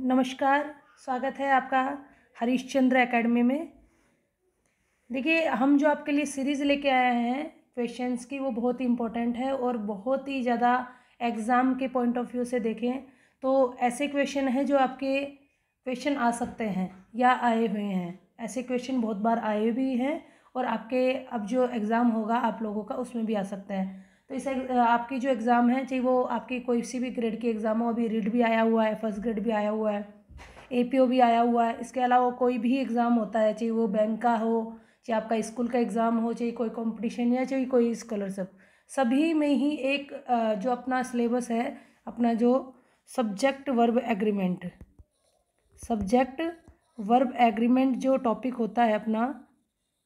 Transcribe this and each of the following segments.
नमस्कार, स्वागत है आपका हरीशचंद्र एकेडमी में। देखिए, हम जो आपके लिए सीरीज़ लेके आए हैं क्वेश्चंस की, वो बहुत ही इम्पोर्टेंट है और बहुत ही ज़्यादा एग्ज़ाम के पॉइंट ऑफ व्यू से देखें तो ऐसे क्वेश्चन हैं जो आपके क्वेश्चन आ सकते हैं या आए हुए हैं। ऐसे क्वेश्चन बहुत बार आए भी हैं और आपके अब जो एग्ज़ाम होगा आप लोगों का उसमें भी आ सकते हैं। तो इस आपकी जो एग्ज़ाम है, चाहे वो आपकी कोई सी भी ग्रेड की एग्ज़ाम हो, अभी रीड भी आया हुआ है, फर्स्ट ग्रेड भी आया हुआ है, एपीओ भी आया हुआ है, इसके अलावा कोई भी एग्ज़ाम होता है, चाहे वो बैंक का हो, चाहे आपका स्कूल का एग्ज़ाम हो, चाहे कोई कंपटीशन या चाहे कोई स्कॉलरशिप, सभी में ही एक जो अपना सिलेबस है, अपना जो सब्जेक्ट वर्ब एग्रीमेंट जो टॉपिक होता है अपना,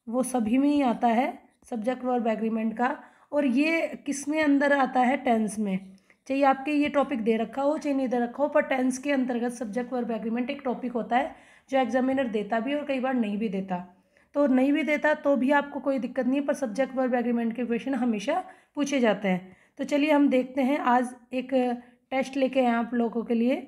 वो सभी में ही आता है सब्जेक्ट वर्ब एग्रीमेंट का। और ये किस में अंदर आता है? टेंस में। चाहिए आपके ये टॉपिक दे रखा हो चाहे नहीं दे रखा हो, पर टेंस के अंतर्गत सब्जेक्ट वर्ब एग्रीमेंट एक टॉपिक होता है जो एग्जामिनर देता भी और कई बार नहीं भी देता। तो नहीं भी देता तो भी आपको कोई दिक्कत नहीं है, पर सब्जेक्ट वर्ब एग्रीमेंट के क्वेश्चन हमेशा पूछे जाते हैं। तो चलिए हम देखते हैं, आज एक टेस्ट लेके आए आप लोगों के लिए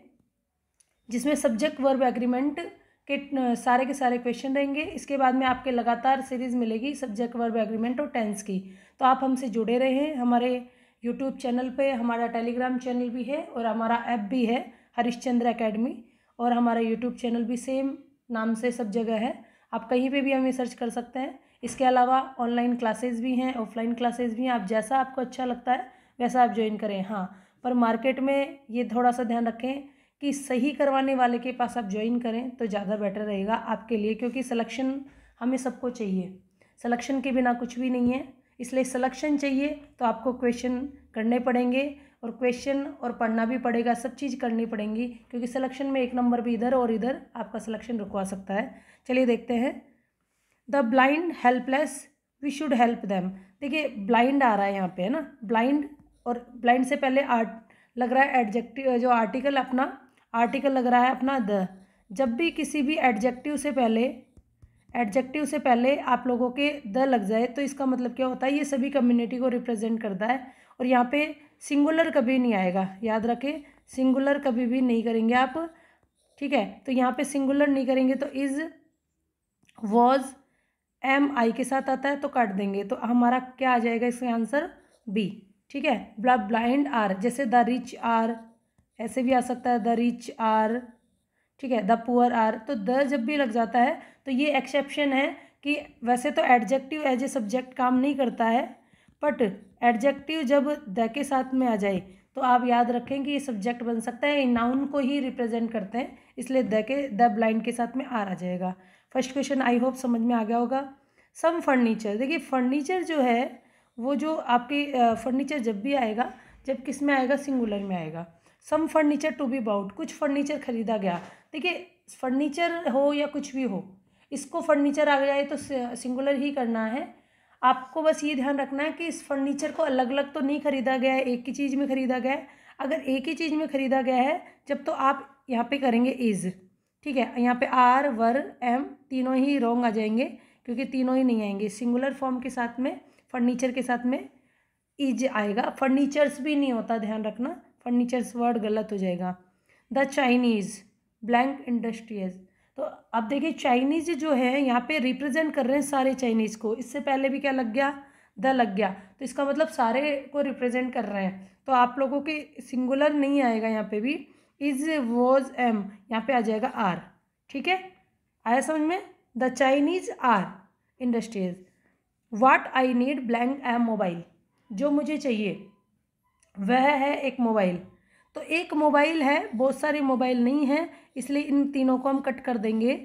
जिसमें सब्जेक्ट वर्ब एग्रीमेंट के सारे के सारे क्वेश्चन रहेंगे। इसके बाद में आपके लगातार सीरीज़ मिलेगी सब्जेक्ट वर्ब एग्रीमेंट और टेंस की। तो आप हमसे जुड़े रहें। हमारे यूट्यूब चैनल पे हमारा टेलीग्राम चैनल भी है और हमारा ऐप भी है हरीशचंद्र एकेडमी, और हमारा यूट्यूब चैनल भी सेम नाम से सब जगह है। आप कहीं पे भी हमें सर्च कर सकते हैं। इसके अलावा ऑनलाइन क्लासेस भी हैं, ऑफलाइन क्लासेस भी हैं। आप जैसा आपको अच्छा लगता है वैसा आप ज्वाइन करें। हाँ, पर मार्केट में ये थोड़ा सा ध्यान रखें कि सही करवाने वाले के पास आप ज्वाइन करें तो ज़्यादा बेटर रहेगा आपके लिए, क्योंकि सिलेक्शन हमें सबको चाहिए। सिलेक्शन के बिना कुछ भी नहीं है, इसलिए सिलेक्शन चाहिए तो आपको क्वेश्चन करने पड़ेंगे और क्वेश्चन और पढ़ना भी पड़ेगा, सब चीज़ करनी पड़ेंगी, क्योंकि सिलेक्शन में एक नंबर भी इधर और इधर आपका सिलेक्शन रुकवा सकता है। चलिए देखते हैं। The blind helpless we should help them. देखिए, ब्लाइंड आ रहा है यहाँ पे, है ना, ब्लाइंड, और ब्लाइंड से पहले आर्ट लग रहा है एडजेक्टिव, जो आर्टिकल लग रहा है अपना द। जब भी किसी भी एडजेक्टिव से पहले आप लोगों के द लग जाए तो इसका मतलब क्या होता है? ये सभी कम्युनिटी को रिप्रेजेंट करता है। और यहाँ पे सिंगुलर कभी नहीं आएगा, याद रखें, सिंगुलर कभी भी नहीं करेंगे आप, ठीक है। तो यहाँ पे सिंगुलर नहीं करेंगे तो इज, वॉज, एम आई के साथ आता है तो काट देंगे, तो हमारा क्या आ जाएगा इसका आंसर? बी, ठीक है। ब्लाइंड आर, जैसे द रिच आर, ऐसे भी आ सकता है द रिच आर, ठीक है। द पुअर आर, तो द जब भी लग जाता है तो ये एक्सेप्शन है कि वैसे तो एडजेक्टिव एज ए सब्जेक्ट काम नहीं करता है, बट एडजेक्टिव जब द के साथ में आ जाए तो आप याद रखें कि ये सब्जेक्ट बन सकता है, नाउन को ही रिप्रेजेंट करते हैं, इसलिए द ब्लाइंड के साथ में आर आ जाएगा। फर्स्ट क्वेश्चन आई होप समझ में आ गया होगा। सम फर्नीचर, देखिए फर्नीचर जो है वो जो आपकी फर्नीचर जब भी आएगा, जब किस में आएगा? सिंगुलर में आएगा। सम फर्नीचर टू बी बाउट, कुछ फर्नीचर खरीदा गया। देखिए, फर्नीचर हो या कुछ भी हो, इसको फर्नीचर आ जाए तो सिंगुलर ही करना है। आपको बस ये ध्यान रखना है कि इस फर्नीचर को अलग अलग तो नहीं खरीदा गया है, एक ही चीज़ में खरीदा गया है। अगर एक ही चीज़ में खरीदा गया है जब, तो आप यहाँ पे करेंगे इज़, ठीक है। यहाँ पे आर, वर, एम तीनों ही रॉन्ग आ जाएंगे, क्योंकि तीनों ही नहीं आएंगे। सिंगुलर फॉर्म के साथ में फर्नीचर के साथ में इज आएगा, फर्नीचर्स भी नहीं होता, ध्यान रखना, फर्नीचर्स वर्ड गलत हो जाएगा। द चाइनीज़ ब्लैंक इंडस्ट्रीज, तो अब देखिए चाइनीज़ जो है यहाँ पे रिप्रेजेंट कर रहे हैं सारे चाइनीज़ को। इससे पहले भी क्या लग गया? द लग गया, तो इसका मतलब सारे को रिप्रेजेंट कर रहे हैं। तो आप लोगों के सिंगुलर नहीं आएगा यहाँ पे भी, इज, वॉज, एम, यहाँ पे आ जाएगा आर, ठीक है। आया समझ में? The Chinese are industries. What I need blank am mobile, जो मुझे चाहिए वह है एक मोबाइल। तो एक मोबाइल है, बहुत सारे मोबाइल नहीं है, इसलिए इन तीनों को हम कट कर देंगे।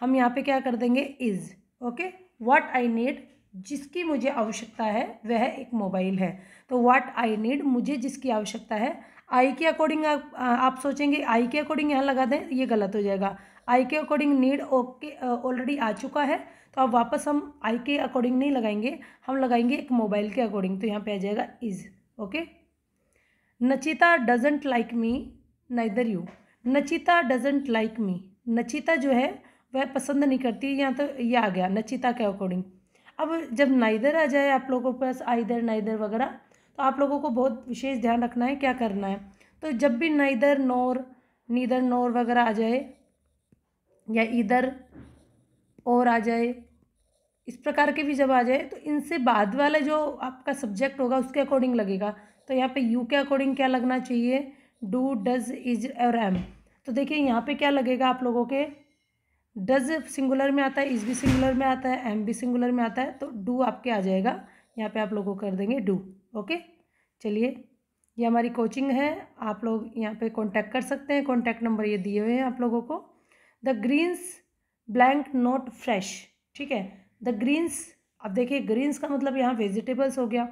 हम यहाँ पे क्या कर देंगे? Is, okay. What I need, जिसकी मुझे आवश्यकता है वह एक मोबाइल है। तो व्हाट आई नीड, मुझे जिसकी आवश्यकता है। आई के अकॉर्डिंग आप सोचेंगे आई के अकॉर्डिंग यहाँ लगा दें, ये गलत हो जाएगा। आई के अकॉर्डिंग नीड ओके ऑलरेडी आ चुका है, तो अब वापस हम आई के अकॉर्डिंग नहीं लगाएंगे, हम लगाएंगे एक मोबाइल के अकॉर्डिंग, तो यहाँ पे आ जाएगा is, okay. Nachita doesn't like me neither you, Nachita doesn't like me, Nachita जो है वह पसंद नहीं करती, यहाँ तो ये आ गया नचिता के अकॉर्डिंग। अब जब नाइदर आ जाए आप लोगों के पास, आइदर, नाइदर वगैरह, तो आप लोगों को बहुत विशेष ध्यान रखना है क्या करना है। तो जब भी नाइदर, नोर, नीदर नोर वगैरह आ जाए, या इधर और आ जाए, इस प्रकार के भी जब आ जाए तो इनसे बाद वाला जो आपका सब्जेक्ट होगा उसके अकॉर्डिंग लगेगा। तो यहाँ पे यू के अकॉर्डिंग क्या लगना चाहिए, डू, डज, इज और एम। तो देखिए यहाँ पे क्या लगेगा आप लोगों के, डज सिंगुलर में आता है, इज भी सिंगुलर में आता है, एम भी सिंगुलर में आता है, तो डू आपके आ जाएगा। यहाँ पे आप लोगों को कर देंगे डू। ओके, चलिए ये हमारी कोचिंग है, आप लोग यहाँ पे कांटेक्ट कर सकते हैं, कांटेक्ट नंबर ये दिए हुए हैं आप लोगों को। The greens blank not fresh, ठीक है। द ग्रीन्स, अब देखिए ग्रीन्स का मतलब यहाँ वेजिटेबल्स हो गया,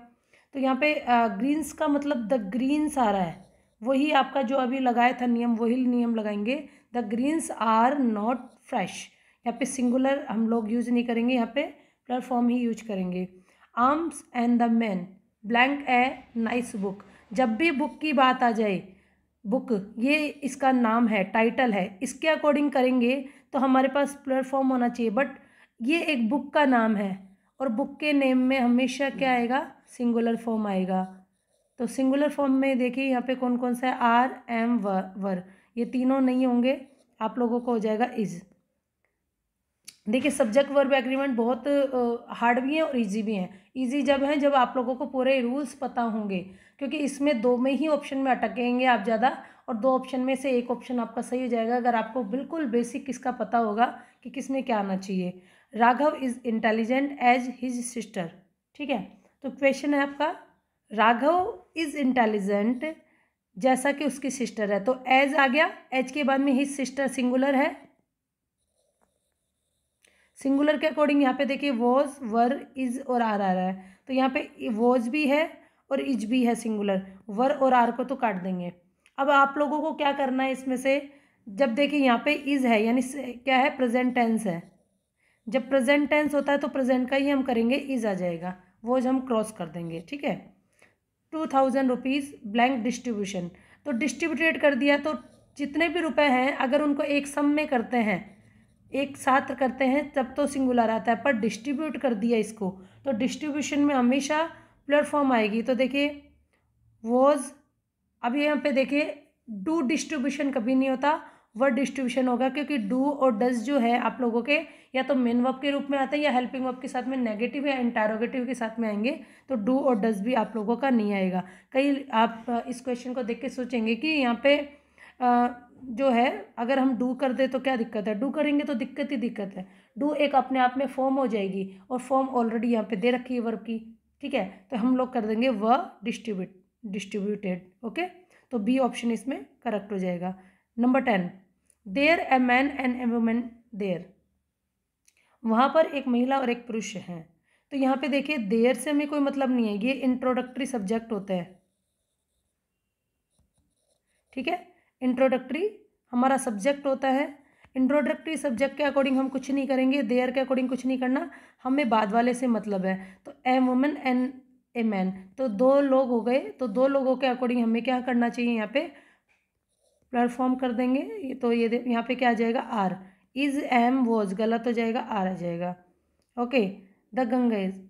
तो यहाँ पे ग्रीन्स का मतलब द ग्रीन्स आ रहा है, वही आपका जो अभी लगाया था नियम, वही नियम लगाएंगे। The greens are not fresh, यहाँ पे सिंगुलर हम लोग यूज नहीं करेंगे, यहाँ पे प्लर फॉर्म ही यूज करेंगे। Arms and the man blank a nice book, जब भी बुक की बात आ जाए, बुक ये इसका नाम है, टाइटल है, इसके अकॉर्डिंग करेंगे तो हमारे पास प्लर फॉर्म होना चाहिए, बट ये एक बुक का नाम है और बुक के नेम में हमेशा क्या आएगा, सिंगुलर फॉर्म आएगा। तो सिंगुलर फॉर्म में देखिए यहाँ पे कौन कौन सा है, आर, एम, वर, ये तीनों नहीं होंगे, आप लोगों को हो जाएगा इज। देखिए सब्जेक्ट वर्ब एग्रीमेंट बहुत हार्ड भी हैं और इजी भी हैं। इजी जब हैं जब आप लोगों को पूरे रूल्स पता होंगे, क्योंकि इसमें दो में ही ऑप्शन में अटकेंगे आप ज़्यादा, और दो ऑप्शन में से एक ऑप्शन आपका सही हो जाएगा अगर आपको बिल्कुल बेसिक इसका पता होगा कि किस में क्या आना चाहिए। Raghav is intelligent as his sister, ठीक है। तो क्वेश्चन है आपका, राघव इज़ इंटेलिजेंट जैसा कि उसकी सिस्टर है, तो एज आ गया, एज के बाद में हिज सिस्टर सिंगुलर है, सिंगुलर के अकॉर्डिंग यहाँ पे देखिए वॉज, वर, इज और आर आ रहा है, तो यहाँ पे वॉज भी है और इज भी है सिंगुलर, वर और आर को तो काट देंगे। अब आप लोगों को क्या करना है इसमें से, जब देखिए यहाँ पे इज है यानी क्या है, प्रेजेंट टेंस है, जब प्रेजेंट टेंस होता है तो प्रेजेंट का ही हम करेंगे, इज आ जाएगा, वॉज हम क्रॉस कर देंगे, ठीक है। 2000 रुपीज़ ब्लैंक डिस्ट्रीब्यूशन, तो डिस्ट्रीब्यूटेड कर दिया, तो जितने भी रुपए हैं अगर उनको एक सम में करते हैं, एक साथ करते हैं तब तो सिंगुलर आता है, पर डिस्ट्रीब्यूट कर दिया इसको तो डिस्ट्रीब्यूशन में हमेशा प्लर फॉर्म आएगी। तो देखिए वॉज, अब यहाँ पे देखिए डू डिस्ट्रीब्यूशन कभी नहीं होता, वर्ड डिस्ट्रीब्यूशन होगा, क्योंकि डू और डज जो है आप लोगों के या तो मेन वर्ब के रूप में आते हैं या हेल्पिंग वर्ब के साथ में नेगेटिव या इंटरोगेटिव के साथ में आएंगे, तो डू और डज भी आप लोगों का नहीं आएगा। कई आप इस क्वेश्चन को देख के सोचेंगे कि यहाँ पे जो है अगर हम डू कर दे तो क्या दिक्कत है, डू करेंगे तो दिक्कत ही दिक्कत है, डू एक अपने आप में फॉर्म हो जाएगी और फॉर्म ऑलरेडी यहाँ पे दे रखी है वर्ब की, ठीक है। तो हम लोग कर देंगे व डिस्ट्रीब्यूटेड, ओके। तो बी ऑप्शन इसमें करेक्ट हो जाएगा। Number 10, there a man and a woman there, वहाँ पर एक महिला और एक पुरुष हैं। तो यहाँ पे देखिए देयर से हमें कोई मतलब नहीं है, ये इंट्रोडक्टरी सब्जेक्ट होता है, ठीक है। इंट्रोडक्टरी हमारा सब्जेक्ट होता है, इंट्रोडक्टरी सब्जेक्ट के अकॉर्डिंग हम कुछ नहीं करेंगे, देयर के अकॉर्डिंग कुछ नहीं करना, हमें बाद वाले से मतलब है। तो a woman and a man, तो दो लोग हो गए, तो दो लोगों के अकॉर्डिंग हमें क्या करना चाहिए, यहाँ पे प्लेटफॉर्म कर देंगे। तो ये यहाँ पे क्या आ जाएगा, आर, इज एम वॉज गलत हो जाएगा, आर आ जाएगा, okay. The Ganga is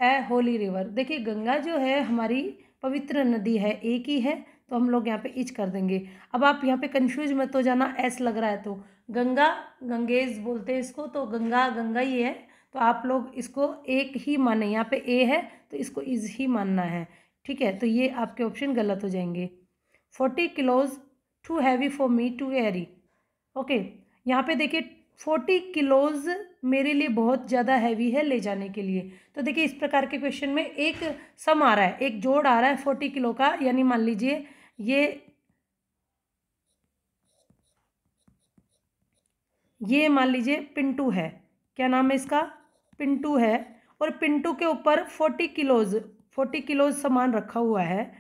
a Holi river, देखिए गंगा जो है हमारी पवित्र नदी है, एक ही है, तो हम लोग यहाँ पे इच कर देंगे। अब आप यहाँ पे कंफ्यूज मत हो जाना, एस लग रहा है तो गंगा, गंगेज बोलते हैं इसको, तो गंगा गंगा ही है, तो आप लोग इसको एक ही माने, यहाँ पे ए है तो इसको इज ही मानना है, ठीक है। तो ये आपके ऑप्शन गलत हो जाएंगे। 40 kilos too heavy for me to carry, okay. यहाँ पे देखिए 40 किलोज मेरे लिए बहुत ज़्यादा हैवी है ले जाने के लिए। तो देखिए इस प्रकार के क्वेश्चन में एक सम आ रहा है, एक जोड़ आ रहा है 40 किलो का, यानी मान लीजिए ये मान लीजिए पिंटू है, क्या नाम है इसका, पिंटू है, और पिंटू के ऊपर 40 किलोज सामान रखा हुआ है।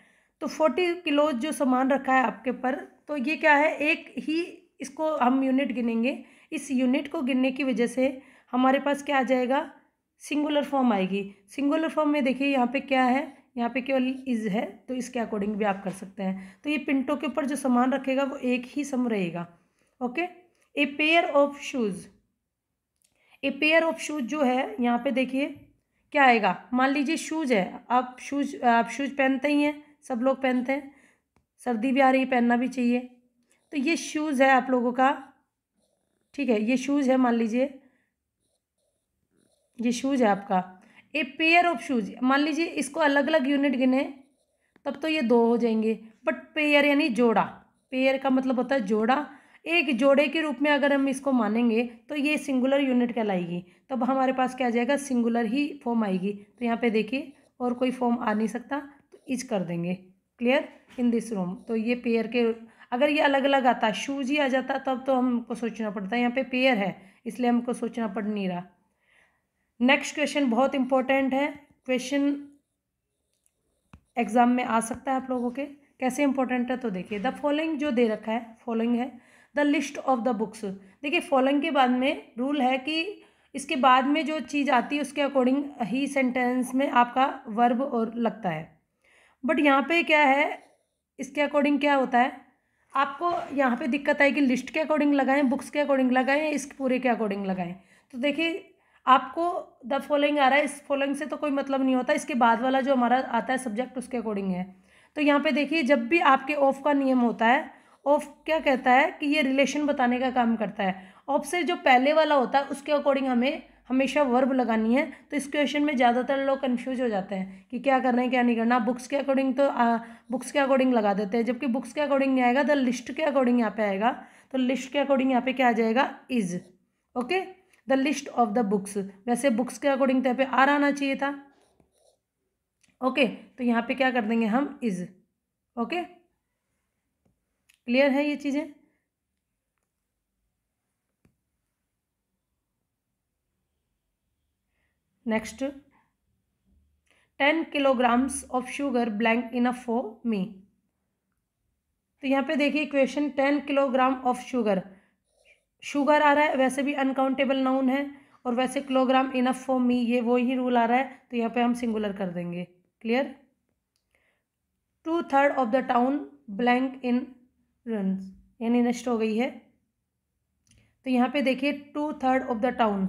तो 40 किलोज जो सामान रखा है आपके ऊपर, तो ये क्या है, एक ही इसको हम यूनिट गिनेंगे, इस यूनिट को गिनने की वजह से हमारे पास क्या आ जाएगा, सिंगुलर फॉर्म आएगी। सिंगुलर फॉर्म में देखिए यहाँ पे क्या है, यहाँ पे केवल इज है, तो इसके अकॉर्डिंग भी आप कर सकते हैं। तो ये पिंटो के ऊपर जो सामान रखेगा वो एक ही सम रहेगा, okay. A pair of shoes, a pair of shoes जो है यहाँ पे देखिए क्या आएगा, मान लीजिए शूज़ है, आप शूज़ पहनते ही हैं, सब लोग पहनते हैं, सर्दी भी आ रही है पहनना भी चाहिए, तो ये शूज़ है आप लोगों का, ठीक है, ये शूज़ है, मान लीजिए ये शूज़ है आपका। ए पेयर ऑफ शूज़, मान लीजिए इसको अलग अलग यूनिट गिने तब तो ये 2 हो जाएंगे, बट पेयर यानी जोड़ा, पेयर का मतलब होता है जोड़ा। एक जोड़े के रूप में अगर हम इसको मानेंगे तो ये सिंगुलर यूनिट कहलाएगी, तब हमारे पास क्या आ जाएगा, सिंगुलर ही फॉर्म आएगी। तो यहाँ पे देखिए और कोई फॉर्म आ नहीं सकता, तो इज कर देंगे, क्लियर, इन दिस रूम। तो ये पेयर के, अगर ये अलग अलग आता, शूज ही आ जाता, तब तो हमको सोचना पड़ता है। यहाँ पे पेयर है इसलिए हमको सोचना पड़ नहीं रहा। नेक्स्ट क्वेश्चन बहुत इंपॉर्टेंट है, क्वेश्चन एग्जाम में आ सकता है आप लोगों के, कैसे इंपॉर्टेंट है तो देखिए। द फॉलोइंग जो दे रखा है, फॉलोइंग है the list of the books. देखिए फॉलोइंग के बाद में रूल है कि इसके बाद में जो चीज़ आती है उसके अकॉर्डिंग ही सेंटेंस में आपका वर्ब और लगता है। बट यहाँ पे क्या है, इसके अकॉर्डिंग क्या होता है, आपको यहाँ पे दिक्कत आएगी, लिस्ट के अकॉर्डिंग लगाएं, बुक्स के अकॉर्डिंग लगाएं, इस पूरे के अकॉर्डिंग लगाएं। तो देखिए आपको द फॉलोइंग आ रहा है, इस फॉलोइंग से तो कोई मतलब नहीं होता, इसके बाद वाला जो हमारा आता है सब्जेक्ट उसके अकॉर्डिंग है। तो यहाँ पे देखिए जब भी आपके ऑफ का नियम होता है, ऑफ क्या कहता है कि ये रिलेशन बताने का काम करता है। ऑफ से जो पहले वाला होता है उसके अकॉर्डिंग हमें हमेशा वर्ब लगानी है। तो इस क्वेश्चन में ज़्यादातर लोग कंफ्यूज हो जाते हैं कि क्या करना है क्या नहीं करना। बुक्स के अकॉर्डिंग तो बुक्स के अकॉर्डिंग लगा देते हैं, जबकि बुक्स के अकॉर्डिंग नहीं आएगा, द लिस्ट के अकॉर्डिंग यहाँ पे आएगा। तो लिस्ट के अकॉर्डिंग यहाँ पे क्या आ जाएगा, is. Okay, the list of the books, वैसे बुक्स के अकॉर्डिंग तो यहाँ पे आर आना चाहिए था। ओके, तो यहाँ पे क्या कर देंगे हम, इज। ओके, क्लियर है ये चीज़ें। Next, 10 kilograms of sugar blank enough for me. तो यहाँ पे देखिए question, 10 kilogram of sugar, sugar आ रहा है, वैसे भी अनकाउंटेबल नाउन है, और वैसे किलोग्राम इनफ फॉर मी, ये वो ही रूल आ रहा है, तो यहाँ पे हम सिंगुलर कर देंगे, clear. 2/3 of the town blank in runs, यानी नष्ट हो गई है। तो यहाँ पे देखिए 2/3 of the town,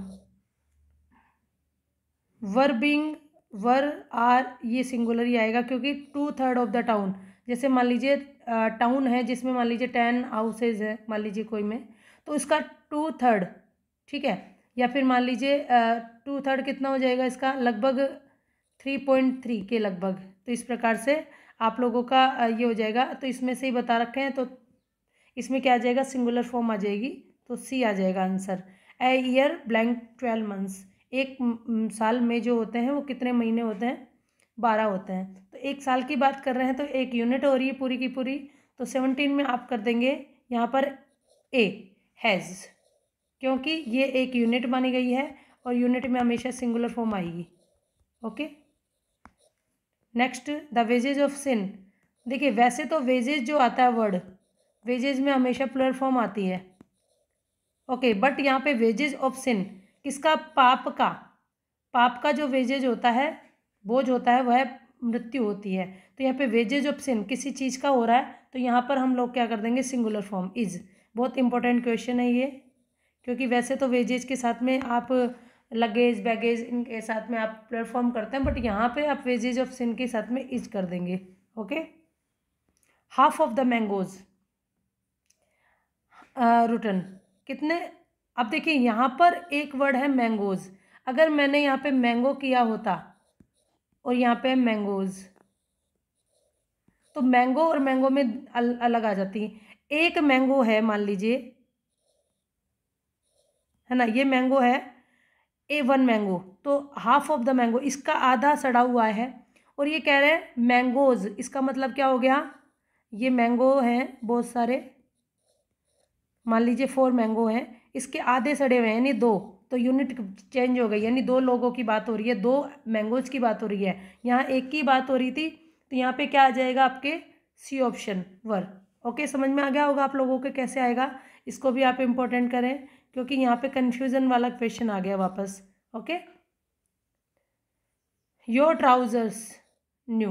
verbing were are, ये सिंगुलर ही आएगा क्योंकि 2/3 ऑफ द टाउन, जैसे मान लीजिए टाउन है जिसमें मान लीजिए 10 हाउसेज है, मान लीजिए कोई में, तो इसका 2/3, ठीक है, या फिर मान लीजिए 2/3 कितना हो जाएगा इसका, लगभग 3.3 के लगभग। तो इस प्रकार से आप लोगों का ये हो जाएगा। तो इसमें से ही बता रखे हैं, तो इसमें क्या आ जाएगा, सिंगुलर फॉर्म आ जाएगी, तो सी आ जाएगा answer. A year blank 12 months, एक साल में जो होते हैं वो कितने महीने होते हैं, 12 होते हैं। तो एक साल की बात कर रहे हैं तो एक यूनिट हो रही है पूरी की पूरी, तो 17 में आप कर देंगे यहाँ पर ए, हैज़, क्योंकि ये एक यूनिट मानी गई है और यूनिट में हमेशा सिंगुलर फॉर्म आएगी। Okay, next, the wages of sin. देखिए वैसे तो वेजेज जो आता है वर्ड, वेजेज में हमेशा प्लूरल फॉर्म आती है। ओके, बट यहाँ पे वेजेज ऑफ सिन, किसका, पाप का, पाप का जो वेजेज होता है, बोझ होता है, वह मृत्यु होती है। तो यहाँ पे वेजेज ऑफ सिन किसी चीज़ का हो रहा है, तो यहाँ पर हम लोग क्या कर देंगे, सिंगुलर फॉर्म, इज। बहुत इंपॉर्टेंट क्वेश्चन है ये, क्योंकि वैसे तो वेजेज के साथ में आप लगेज बैगेज इनके साथ में आप प्लेटफॉर्म करते हैं, बट यहाँ पे आप वेजेज ऑफ सिन के साथ में इज कर देंगे। Okay, half of the mangoes routine, कितने, अब देखिए यहाँ पर एक वर्ड है मैंगोज, अगर मैंने यहाँ पे मैंगो किया होता और यहाँ पे मैंगोज, तो मैंगो और मैंगो में अलग आ जाती है। एक मैंगो है मान लीजिए, है ना, ये मैंगो है A1 मैंगो, तो हाफ ऑफ द मैंगो, इसका आधा सड़ा हुआ है, और ये कह रहे हैं मैंगोज, इसका मतलब क्या हो गया, ये मैंगो हैं बहुत सारे, मान लीजिए 4 मैंगो हैं, इसके आधे सड़े हुए हैं यानी 2, तो यूनिट चेंज हो गई, यानी 2 लोगों की बात हो रही है, 2 मैंगोज की बात हो रही है, यहाँ एक की बात हो रही थी, तो यहाँ पे क्या आ जाएगा आपके, सी ऑप्शन, वर। ओके, समझ में आ गया होगा आप लोगों के कैसे आएगा, इसको भी आप इम्पोर्टेंट करें क्योंकि यहाँ पे कन्फ्यूज़न वाला क्वेश्चन आ गया वापस। ओके, योर ट्राउजर्स न्यू,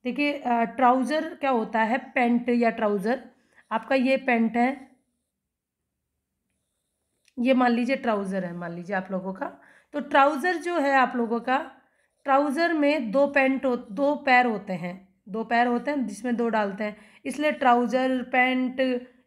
देखिए ट्राउज़र क्या होता है, पैंट या ट्राउज़र, आपका ये पैंट है, ये मान लीजिए ट्राउज़र है, मान लीजिए आप लोगों का, तो ट्राउज़र जो है आप लोगों का, ट्राउज़र में 2 पैर होते हैं, 2 पैर होते हैं जिसमें 2 डालते हैं, इसलिए ट्राउज़र पैंट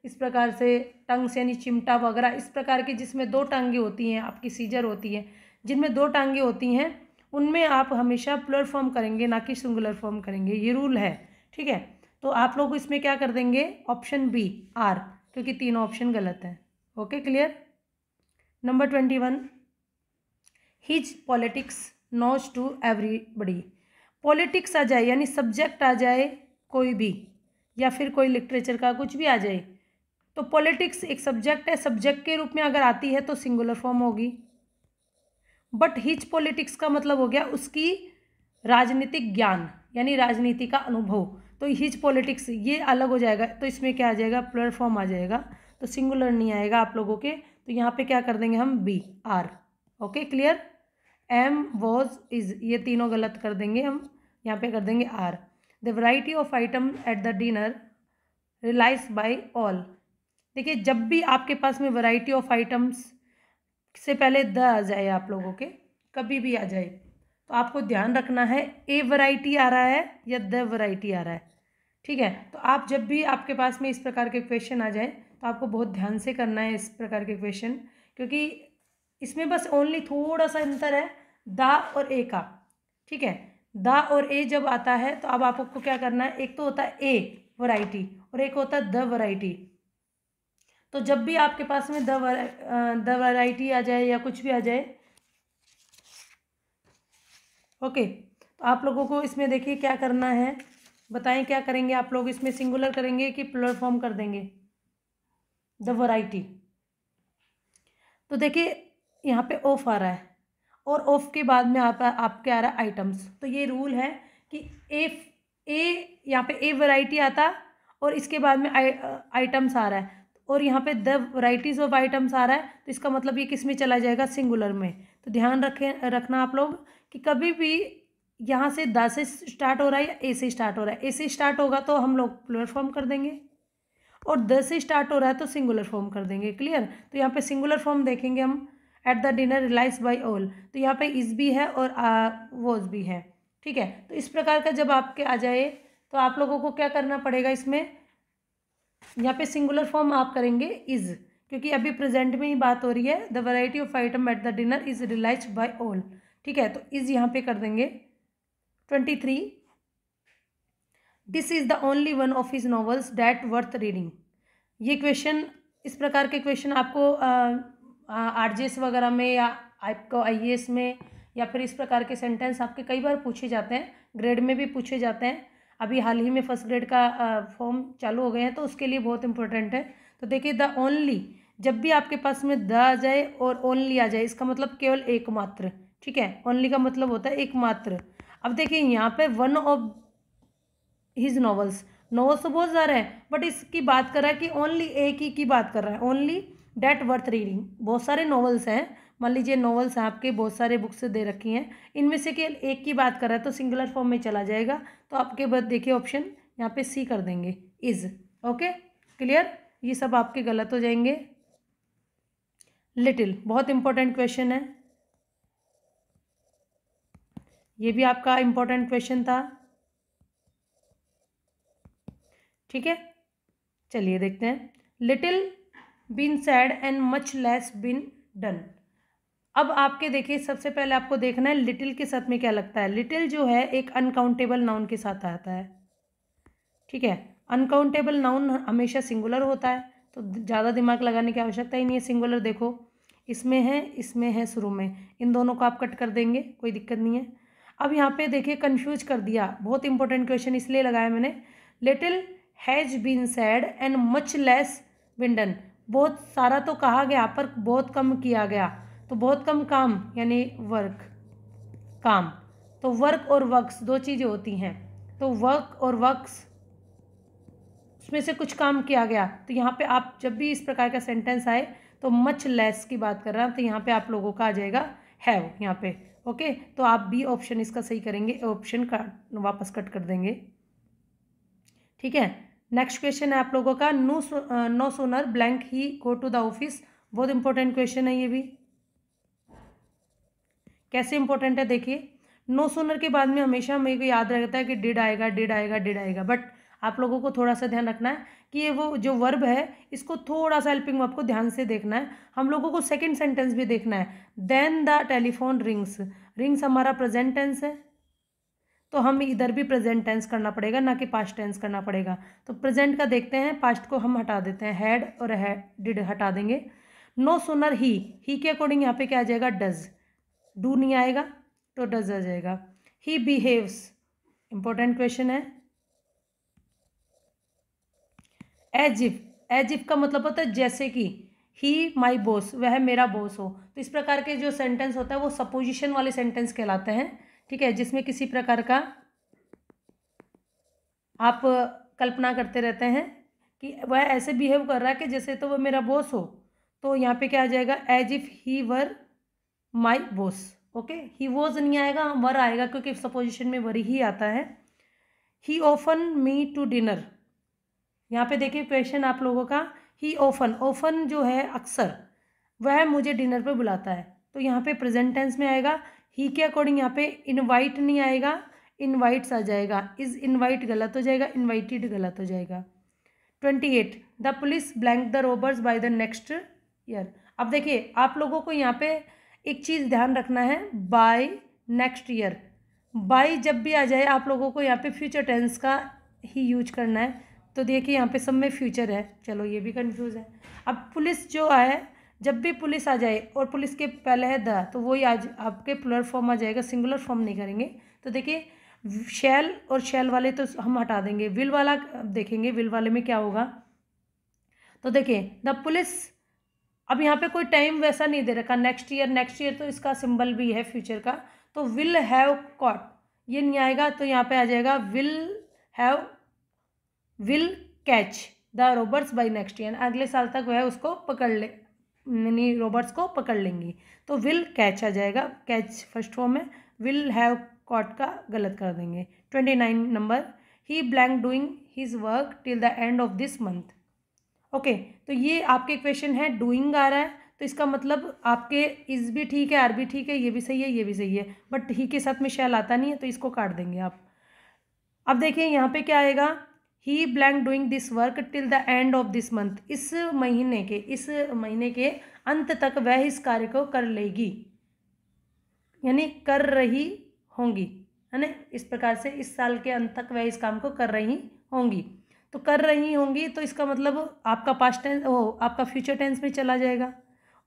इस प्रकार से टंग्स यानी चिमटा वगैरह, इस प्रकार के जिसमें 2 टांगें होती हैं, आपकी सीजर होती है जिनमें 2 टांगें होती हैं, उनमें आप हमेशा प्लूरल फॉर्म करेंगे, ना कि सिंगुलर फॉर्म करेंगे, ये रूल है। ठीक है, तो आप लोग इसमें क्या कर देंगे, ऑप्शन बी आर, क्योंकि तीनों ऑप्शन गलत है। Okay, clear. Number 21, his politics knows to everybody. Politics आ जाए यानी सब्जेक्ट आ जाए कोई भी, या फिर कोई लिटरेचर का कुछ भी आ जाए, तो पॉलिटिक्स एक सब्जेक्ट है, सब्जेक्ट के रूप में अगर आती है तो सिंगुलर फॉर्म होगी। बट हिज पॉलिटिक्स का मतलब हो गया उसकी राजनीतिक ज्ञान यानी राजनीति का अनुभव, तो हिज पॉलिटिक्स ये अलग हो जाएगा, तो इसमें क्या आ जाएगा, प्लूरल फॉर्म आ जाएगा, तो सिंगुलर नहीं आएगा आप लोगों के। तो यहाँ पे क्या कर देंगे हम, B are. Okay, clear. Am was is ये तीनों गलत कर देंगे हम, यहाँ पे कर देंगे are. The variety of item at the dinner relish by all. देखिए, जब भी आपके पास में वैरायटी ऑफ आइटम्स से पहले द आ जाए, आप लोगों के कभी भी आ जाए, तो आपको ध्यान रखना है ए वैरायटी आ रहा है या द वैरायटी आ रहा है। ठीक है, तो आप जब भी आपके पास में इस प्रकार के क्वेश्चन आ जाए तो आपको बहुत ध्यान से करना है इस प्रकार के क्वेश्चन, क्योंकि इसमें बस ओनली थोड़ा सा अंतर है द और ए का। ठीक है, द और ए जब आता है तो अब आपको क्या करना है, एक तो होता है ए वैरायटी और एक होता है द वैरायटी। तो जब भी आपके पास में द वैरायटी आ जाए या कुछ भी आ जाए, ओके, तो आप लोगों को इसमें देखिए क्या करना है, बताएं क्या करेंगे आप लोग, इसमें सिंगुलर करेंगे कि प्लूरल फॉर्म कर देंगे, द वैरायटी। तो देखिए यहाँ पे ऑफ आ रहा है और ऑफ के बाद में आपके आ रहा है आइटम्स, तो ये रूल है कि ए यहाँ पे ए वैरायटी आता और इसके बाद में आइटम्स आ रहा है, और यहाँ पे द वैराइटीज ऑफ आइटम्स आ रहा है, तो इसका मतलब ये किस में चला जाएगा, सिंगुलर में। तो ध्यान रखना आप लोग कि कभी भी यहाँ से द से स्टार्ट हो रहा है या ए से स्टार्ट हो रहा है, ए से स्टार्ट होगा तो हम लोग प्लूरल फॉर्म कर देंगे, और द से स्टार्ट हो रहा है तो सिंगुलर फॉर्म कर देंगे। क्लियर। तो यहाँ पे सिंगुलर फॉर्म देखेंगे हम, at the dinner relish by all, तो यहाँ पे इज भी है और वॉज भी है। ठीक है, तो इस प्रकार का जब आपके आ जाए तो आप लोगों को क्या करना पड़ेगा, इसमें यहाँ पे सिंगुलर फॉर्म आप करेंगे इज, क्योंकि अभी प्रेजेंट में ही बात हो रही है, the variety of item at the dinner is relish by all. ठीक है, तो इज यहाँ पे कर देंगे। 23, this is the only one of his novels that worth reading. ये क्वेश्चन, इस प्रकार के क्वेश्चन आपको आरजेएस वगैरह में या आपको आईएएस में या फिर इस प्रकार के सेंटेंस आपके कई बार पूछे जाते हैं, ग्रेड में भी पूछे जाते हैं। अभी हाल ही में फर्स्ट ग्रेड का फॉर्म चालू हो गए हैं, तो उसके लिए बहुत इंपॉर्टेंट है। तो देखिए, द ओनली, जब भी आपके पास में द आ जाए और ओनली आ जाए, इसका मतलब केवल एकमात्र। ठीक है, ओनली का मतलब होता है एकमात्र। अब देखिए यहाँ पे one of his novels, novels तो बहुत ज़्यादा है, बट इसकी बात कर रहा है कि ओनली एक ही की बात कर रहा है, ओनली डैट वर्थ रीडिंग। बहुत सारे नॉवेल्स हैं, मान लीजिए नॉवेल्स हैं आपके, बहुत सारे बुक्स दे रखी हैं, इनमें से केवल एक की बात कर रहा है, तो सिंगुलर फॉर्म में चला जाएगा। तो आपके बाद देखिए ऑप्शन यहाँ पे सी कर देंगे, इज। Okay, clear. ये सब आपके गलत हो जाएंगे। लिटिल, बहुत इंपॉर्टेंट क्वेश्चन है, ये भी आपका इंपॉर्टेंट क्वेश्चन था। ठीक है, चलिए देखते हैं। Little been said and much less been done. अब आपके देखिए, सबसे पहले आपको देखना है लिटिल के साथ में क्या लगता है। लिटिल जो है एक अनकाउंटेबल नाउन के साथ आता है। ठीक है, अनकाउंटेबल नाउन हमेशा सिंगुलर होता है, तो ज़्यादा दिमाग लगाने की आवश्यकता ही नहीं है। सिंगुलर देखो, इसमें है शुरू में, इन दोनों को आप कट कर देंगे, कोई दिक्कत नहीं है। अब यहाँ पे देखिए कंफ्यूज कर दिया, बहुत इंपॉर्टेंट क्वेश्चन इसलिए लगाया मैंने। Little has been said and much less been done. बहुत सारा तो कहा गया पर बहुत कम किया गया, तो बहुत कम काम यानी वर्क, काम। तो वर्क और वर्क्स दो चीज़ें होती हैं, तो वर्क और वर्क्स उसमें से कुछ काम किया गया। तो यहाँ पे आप जब भी इस प्रकार का सेंटेंस आए तो मच लेस की बात कर रहा हूँ, तो यहाँ पे आप लोगों का आ जाएगा हैव यहाँ पे। ओके, तो आप बी ऑप्शन इसका सही करेंगे, ऑप्शन का वापस कट कर देंगे। ठीक है, नेक्स्ट क्वेश्चन है आप लोगों का, no sooner blank he go to the office. बहुत इंपॉर्टेंट क्वेश्चन है ये भी। कैसे इंपॉर्टेंट है देखिए, नो सूनर के बाद में हमेशा मेरे को याद रहता है कि डिड आएगा, डिड आएगा, डिड आएगा, बट आप लोगों को थोड़ा सा ध्यान रखना है कि ये वो जो वर्ब है इसको थोड़ा सा हेल्पिंग वर्ब को ध्यान से देखना है। हम लोगों को सेकंड सेंटेंस भी देखना है। Then the telephone rings, rings हमारा प्रेजेंट टेंस है तो हम इधर भी प्रेजेंट टेंस करना पड़ेगा, ना कि पास्ट टेंस करना पड़ेगा। तो प्रेजेंट का देखते हैं, पास्ट को हम हटा देते हैं, हैड और डिड हटा देंगे। नो सुनर ही के अकॉर्डिंग यहाँ पे क्या आ जाएगा, डज, डू नहीं आएगा तो डज आ जाएगा। ही बिहेव्स, इंपॉर्टेंट क्वेश्चन है। एज इफ का मतलब होता है जैसे कि, ही माई बॉस, वह मेरा बॉस हो। तो इस प्रकार के जो सेंटेंस होता है वो सपोजिशन वाले सेंटेंस कहलाते हैं, ठीक है, जिसमें किसी प्रकार का आप कल्पना करते रहते हैं कि वह ऐसे बिहेव कर रहा है कि जैसे तो वह मेरा बॉस हो। तो यहाँ पे क्या आ जाएगा, as if he were my boss. Okay, he was नहीं आएगा, वर आएगा क्योंकि सपोजिशन में वर ही आता है। He often me to dinner, यहाँ पे देखिए क्वेश्चन आप लोगों का, ही ऑफन, ऑफन जो है अक्सर, वह मुझे डिनर पे बुलाता है। तो यहाँ पे प्रेजेंट टेंस में आएगा। ही के अकॉर्डिंग यहाँ पे इनवाइट नहीं आएगा, इनवाइट्स आ जाएगा। इज इनवाइट गलत हो जाएगा, इनवाइटेड गलत हो जाएगा। 28 the police blank the robbers by the next year. अब देखिए आप लोगों को यहाँ पे एक चीज़ ध्यान रखना है, बाय नेक्स्ट ईयर, बाय जब भी आ जाए आप लोगों को यहाँ पे फ्यूचर टेंस का ही यूज करना है। तो देखिए यहाँ पे सब में फ्यूचर है, चलो ये भी कंफ्यूज है। अब पुलिस जो है, जब भी पुलिस आ जाए और पुलिस के पहले है द, तो वही आज आपके प्लुरल फॉर्म आ जाएगा, सिंगुलर फॉर्म नहीं करेंगे। तो देखिए शैल और शैल वाले तो हम हटा देंगे, विल वाला देखेंगे, विल वाले में क्या होगा। तो देखिए द पुलिस, अब यहाँ पे कोई टाइम वैसा नहीं दे रखा, नेक्स्ट ईयर, नेक्स्ट ईयर तो इसका सिंबल भी है फ्यूचर का, तो विल हैव कॉट ये नहीं आएगा। तो यहाँ पे आ जाएगा will catch the robbers by next year, अगले साल तक वह उसको पकड़ ले, यानी रॉबर्ट्स को पकड़ लेंगी। तो विल कैच आ जाएगा, कैच फर्स्ट फॉर्म में, विल हैव कॉट का गलत कर देंगे। 29 number, he blank doing his work till the end of this month. Okay, तो ये आपके क्वेश्चन है, डूइंग आ रहा है तो इसका मतलब आपके इज भी ठीक है, आर भी ठीक है, ये भी सही है, ये भी सही है, बट ही के साथ में शैल आता नहीं है तो इसको काट देंगे आप। अब देखिए यहाँ पे क्या आएगा, he blank doing this work till the end of this month, इस महीने के अंत तक वह इस कार्य को कर लेगी, यानी कर रही होंगी, है ना। इस प्रकार से इस साल के अंत तक वह इस काम को कर रही होंगी। तो कर रही होंगी तो इसका मतलब आपका पास्ट टेंस, आपका फ्यूचर टेंस में चला जाएगा।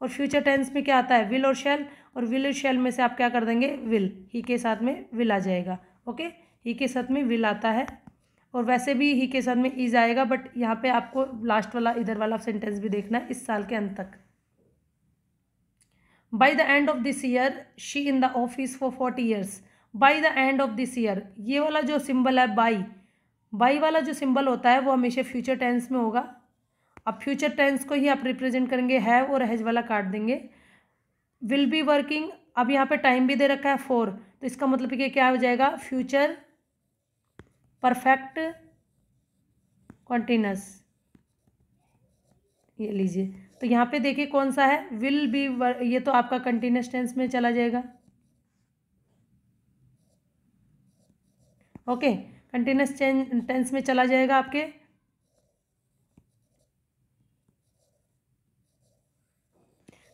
और फ्यूचर टेंस में क्या आता है, विल और शैल, और विल और शैल में से आप क्या कर देंगे, विल, ही के साथ में विल आ जाएगा। ओके, ही के साथ में विल आता है, और वैसे भी ही के साथ में इज आएगा, बट यहाँ पे आपको लास्ट वाला इधर वाला सेंटेंस भी देखना है, इस साल के अंत तक। By the end of this year she in the office for 40 years. By the end of this year, ये वाला जो सिंबल है बाई वाला जो सिंबल होता है वो हमेशा फ्यूचर टेंस में होगा। अब फ्यूचर टेंस को ही आप रिप्रेजेंट करेंगे, हैव और हैज वाला काट देंगे। विल बी वर्किंग, अब यहाँ पे टाइम भी दे रखा है 4, तो इसका मतलब कि क्या हो जाएगा, फ्यूचर परफेक्ट कॉन्टिन्यूस, ये लीजिए। तो यहाँ पे देखिए कौन सा है, विल बी, ये तो आपका कंटिन्यूस टेंस में चला जाएगा। ओके, कंटिन्यूस टेंस में चला जाएगा आपके।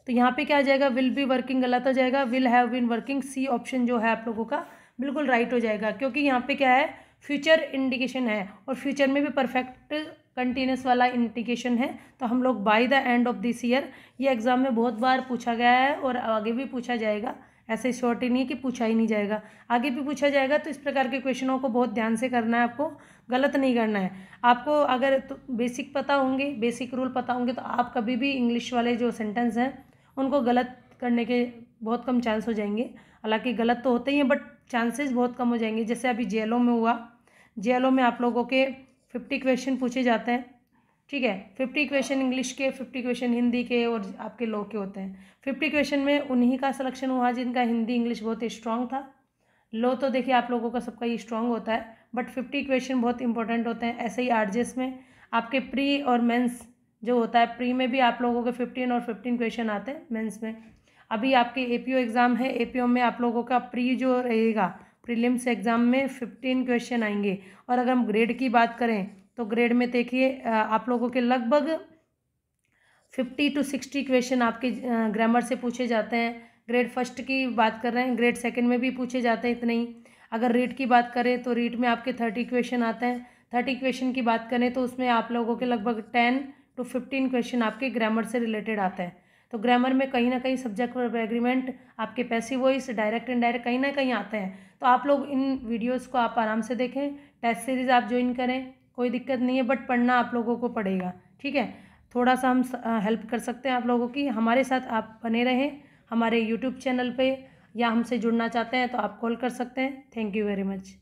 तो यहाँ पे क्या आ जाएगा, विल बी वर्किंग गलत हो जाएगा, will have been working, C option जो है आप लोगों का बिल्कुल राइट हो जाएगा, क्योंकि यहाँ पे क्या है, फ्यूचर इंडिकेशन है, और फ्यूचर में भी परफेक्ट कंटिन्यूस वाला इंडिकेशन है। तो हम लोग by the end of this year, ये एग्जाम में बहुत बार पूछा गया है और आगे भी पूछा जाएगा, ऐसे शॉर्ट ही नहीं कि पूछा ही नहीं जाएगा, आगे भी पूछा जाएगा। तो इस प्रकार के क्वेश्चनों को बहुत ध्यान से करना है, आपको गलत नहीं करना है। आपको अगर तो बेसिक पता होंगे, बेसिक रूल पता होंगे, तो आप कभी भी इंग्लिश वाले जो सेंटेंस हैं उनको गलत करने के बहुत कम चांस हो जाएंगे। हालांकि गलत तो होते ही हैं, बट चांसेस बहुत कम हो जाएंगे। जैसे अभी जेएलओ में हुआ, जेएलओ में आप लोगों के 50 क्वेश्चन पूछे जाते हैं, ठीक है, 50 क्वेश्चन इंग्लिश के, 50 क्वेश्चन हिंदी के और आपके लॉ के होते हैं। 50 क्वेश्चन में उन्हीं का सिलेक्शन हुआ जिनका हिंदी इंग्लिश बहुत स्ट्रांग था। लॉ तो देखिए आप लोगों का सबका ही स्ट्रांग होता है, बट 50 क्वेश्चन बहुत इंपॉर्टेंट होते हैं। ऐसे ही आरजेएस में आपके प्री और मेंस जो होता है, प्री में भी आप लोगों के 15 और 15 क्वेश्चन आते हैं, मेंस में। अभी आपके एपीओ एग्ज़ाम है, एपीओ में आप लोगों का प्री जो रहेगा प्रीलिम्स एग्ज़ाम में 15 क्वेश्चन आएंगे। और अगर हम ग्रेड की बात करें तो ग्रेड में देखिए आप लोगों के लगभग 50 to 60 क्वेश्चन आपके ग्रामर से पूछे जाते हैं। ग्रेड फर्स्ट की बात कर रहे हैं, ग्रेड सेकंड में भी पूछे जाते हैं इतने ही। अगर रीट की बात करें तो रीट में आपके 30 क्वेश्चन आते हैं। 30 क्वेश्चन की बात करें तो उसमें आप लोगों के लगभग 10 to 15 क्वेश्चन आपके ग्रामर से रिलेटेड आते हैं। तो ग्रामर में कहीं ना कहीं सब्जेक्ट वर्ब एग्रीमेंट, आपके पैसिव वॉइस, डायरेक्ट इनडायरेक्ट कहीं ना कहीं आते हैं। तो आप लोग इन वीडियोज़ को आप आराम से देखें, टेस्ट सीरीज़ आप ज्वाइन करें, कोई दिक्कत नहीं है, बट पढ़ना आप लोगों को पड़ेगा, ठीक है। थोड़ा सा हम हेल्प कर सकते हैं आप लोगों की, हमारे साथ आप बने रहें हमारे यूट्यूब चैनल पे, या हमसे जुड़ना चाहते हैं तो आप कॉल कर सकते हैं। Thank you very much.